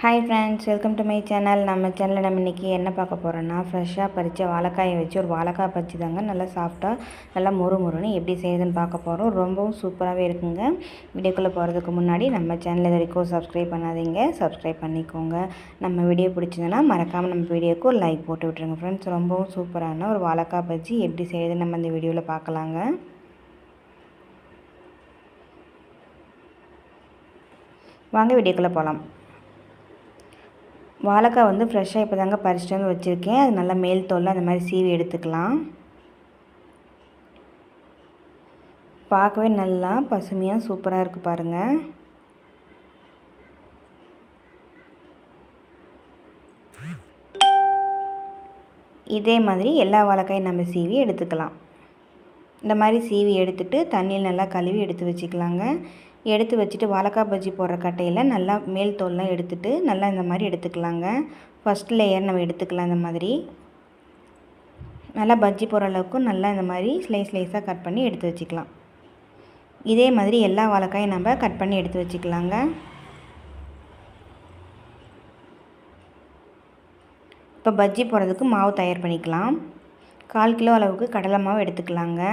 Hi friends, welcome to my channel. நம்ம சேனலில் நம்ம இன்றைக்கி என்ன பார்க்க போகிறோன்னா, ஃப்ரெஷ்ஷாக பறித்த வாழைக்காயை வச்சு ஒரு வாழைக்காய் பஜ்ஜி தாங்க. நல்லா சாஃப்டாக நல்லா மொறுன்னு எப்படி செய்யுதுன்னு பார்க்க போகிறோம். ரொம்பவும் சூப்பராகவே இருக்குங்க. வீடியோக்குள்ளே போகிறதுக்கு முன்னாடி நம்ம சேனல் இது வரைக்கும் சப்ஸ்கிரைப் பண்ணாதீங்க, சப்ஸ்கிரைப் பண்ணிக்கோங்க. நம்ம வீடியோ பிடிச்சதுன்னா மறக்காமல் நம்ம வீடியோக்கு ஒரு லைக் போட்டு விட்ருங்க ஃப்ரெண்ட்ஸ். ரொம்பவும் சூப்பரான ஒரு வாழைக்காய் பஜ்ஜி எப்படி செய்யுதுன்னு நம்ம இந்த வீடியோவில் பார்க்கலாங்க. வாங்க வீடியோக்குள்ளே போகலாம். வாழைக்காய் வந்து ஃப்ரெஷ்ஷாக இப்போ தாங்க பறிச்சிட்டு வந்து வச்சுருக்கேன். அது நல்லா மேல் தோலில் அந்த மாதிரி சீவி எடுத்துக்கலாம். பார்க்கவே நல்லா பசுமையாக சூப்பராக இருக்குது பாருங்கள். இதே மாதிரி எல்லா வாழைக்காயும் நம்ம சீவி எடுத்துக்கலாம். இந்த மாதிரி சீவி எடுத்துகிட்டு தண்ணியில் நல்லா கழுவி எடுத்து வச்சுக்கலாங்க. எடுத்து வச்சுட்டு வாழைக்காய் பஜ்ஜி போடுற கட்டையில் நல்லா மேல் தோல்லாம் எடுத்துகிட்டு நல்லா இந்த மாதிரி எடுத்துக்கலாங்க. ஃபஸ்ட் லேயர் நம்ம எடுத்துக்கலாம். இந்த மாதிரி நல்லா பஜ்ஜி போடுற அளவுக்கு நல்லா இந்த மாதிரி ஸ்லைஸாக கட் பண்ணி எடுத்து வச்சுக்கலாம். இதே மாதிரி எல்லா வாழைக்காயும் நம்ம கட் பண்ணி எடுத்து வச்சுக்கலாங்க. இப்போ பஜ்ஜி போடுறதுக்கு மாவு தயார் பண்ணிக்கலாம். 1/4 கிலோ அளவுக்கு கடலை மாவு எடுத்துக்கலாங்க.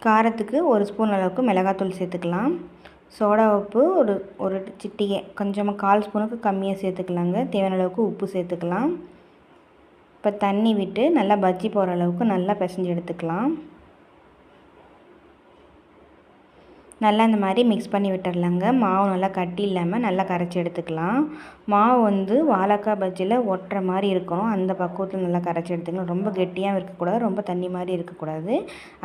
காரத்துக்கு 1 ஸ்பூன் அளவுக்கு மிளகாத்தூள் சேர்த்துக்கலாம். சோடா உப்பு ஒரு சிட்டிகை, கொஞ்சமாக 1/4 ஸ்பூனுக்கு கம்மியாக சேர்த்துக்கலாங்க. தேவையான அளவுக்கு உப்பு சேர்த்துக்கலாம். இப்போ தண்ணி விட்டு நல்லா பஜ்ஜி போடுற அளவுக்கு நல்லா பிசைஞ்சு எடுத்துக்கலாம். நல்லா இந்த மாதிரி மிக்ஸ் பண்ணி விட்டுடலாங்க. மாவு நல்லா கட்டி இல்லாமல் நல்லா கரைச்சி எடுத்துக்கலாம். மாவு வந்து வாழைக்காய் பஜ்ஜியில் ஒட்டுற மாதிரி இருக்கணும். அந்த பக்குவத்தில் நல்லா கரைச்சி எடுத்துக்கலாம். ரொம்ப கெட்டியாகவும் இருக்கக்கூடாது, ரொம்ப தண்ணி மாதிரி இருக்கக்கூடாது.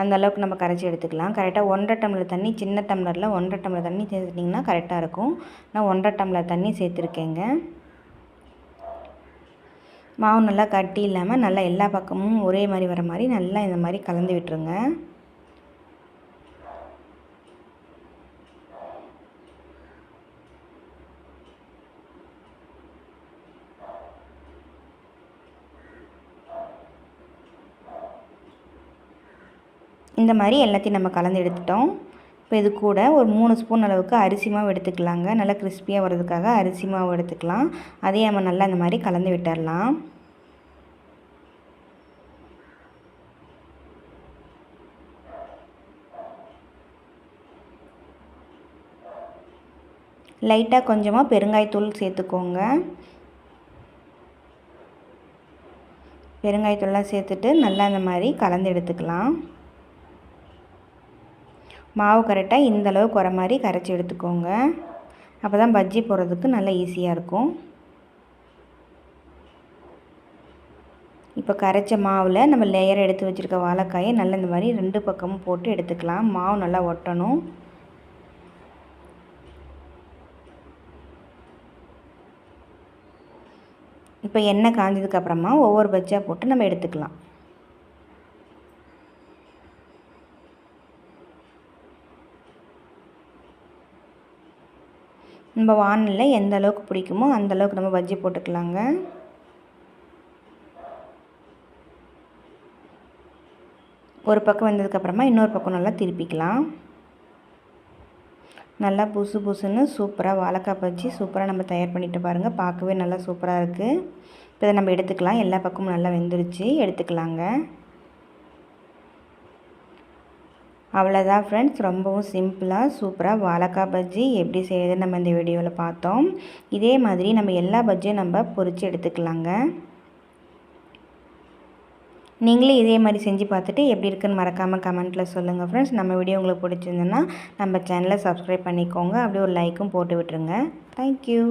அந்த அளவுக்கு நம்ம கரைச்சி எடுத்துக்கலாம். கரெக்டாக 1.5 டம்ளர் தண்ணி, சின்ன டம்ளரில் 1.5 டம்ளர் தண்ணி சேர்த்துட்டிங்கன்னா கரெக்டாக இருக்கும். நான் 1.5 டம்ளர் தண்ணி சேர்த்துருக்கேங்க. மாவு நல்லா கட்டி இல்லாமல் நல்லா எல்லா பக்கமும் ஒரே மாதிரி வர மாதிரி நல்லா இந்த மாதிரி கலந்து விட்டுருங்க. இந்த மாதிரி எல்லாத்தையும் நம்ம கலந்து எடுத்துட்டோம். இப்போ இது கூட ஒரு 3 ஸ்பூன் அளவுக்கு அரிசி மாவு எடுத்துக்கலாங்க. நல்லா கிறிஸ்பியாக வர்றதுக்காக அரிசி மாவு எடுத்துக்கலாம். அதையும் நம்ம நல்லா இந்த மாதிரி கலந்து விட்டுடலாம். லைட்டாக கொஞ்சமாக பெருங்காயத்தூள் சேர்த்துக்கோங்க. பெருங்காயத்தூள்லாம் சேர்த்துட்டு நல்லா இந்த மாதிரி கலந்து எடுத்துக்கலாம். மாவு கரெக்டாக இந்த அளவுக்கு வர மாதிரி கரைச்சி எடுத்துக்கோங்க. அப்போ தான் பஜ்ஜி போடுறதுக்கு நல்லா ஈஸியாக இருக்கும். இப்போ கரைச்ச மாவில் நம்ம லேயர் எடுத்து வச்சுருக்க வாழைக்காயை நல்லா இந்த மாதிரி 2 பக்கமும் போட்டு எடுத்துக்கலாம். மாவு நல்லா ஒட்டணும். இப்போ எண்ணெய் காஞ்சதுக்கப்புறமா ஒவ்வொரு பஜ்ஜியாக போட்டு நம்ம எடுத்துக்கலாம். நம்ம வானலில் எந்த அளவுக்கு பிடிக்குமோ அந்த அளவுக்கு நம்ம பஜ்ஜி போட்டுக்கலாங்க. ஒரு பக்கம் வந்ததுக்கப்புறமா இன்னொரு பக்கம் நல்லா திருப்பிக்கலாம். நல்லா புசுன்னு சூப்பராக வாழைக்காய் பஜ்ஜி சூப்பராக நம்ம தயார் பண்ணிட்டு பாருங்கள். பார்க்கவே நல்லா சூப்பராக இருக்குது. இப்போ இதை நம்ம எடுத்துக்கலாம். எல்லா பக்கமும் நல்லா வெந்துருச்சு, எடுத்துக்கலாங்க. அவ்வளோதான் ஃப்ரெண்ட்ஸ், ரொம்பவும் சிம்பிளாக சூப்பராக வாழைக்காய் பஜ்ஜி எப்படி செய்யுதுன்னு நம்ம இந்த வீடியோவில் பார்த்தோம். இதே மாதிரி நம்ம எல்லா பஜ்ஜியும் நம்ம பொரித்து எடுத்துக்கலாங்க. நீங்களே இதே மாதிரி செஞ்சு பார்த்துட்டு எப்படி இருக்குன்னு மறக்காமல் கமெண்ட்டில் சொல்லுங்கள் ஃப்ரெண்ட்ஸ். நம்ம வீடியோ உங்களுக்கு பிடிச்சிருந்துன்னா நம்ம சேனலை சப்ஸ்கிரைப் பண்ணிக்கோங்க. அப்படியே ஒரு லைக்கும் போட்டு விட்டுருங்க. தேங்க்யூ.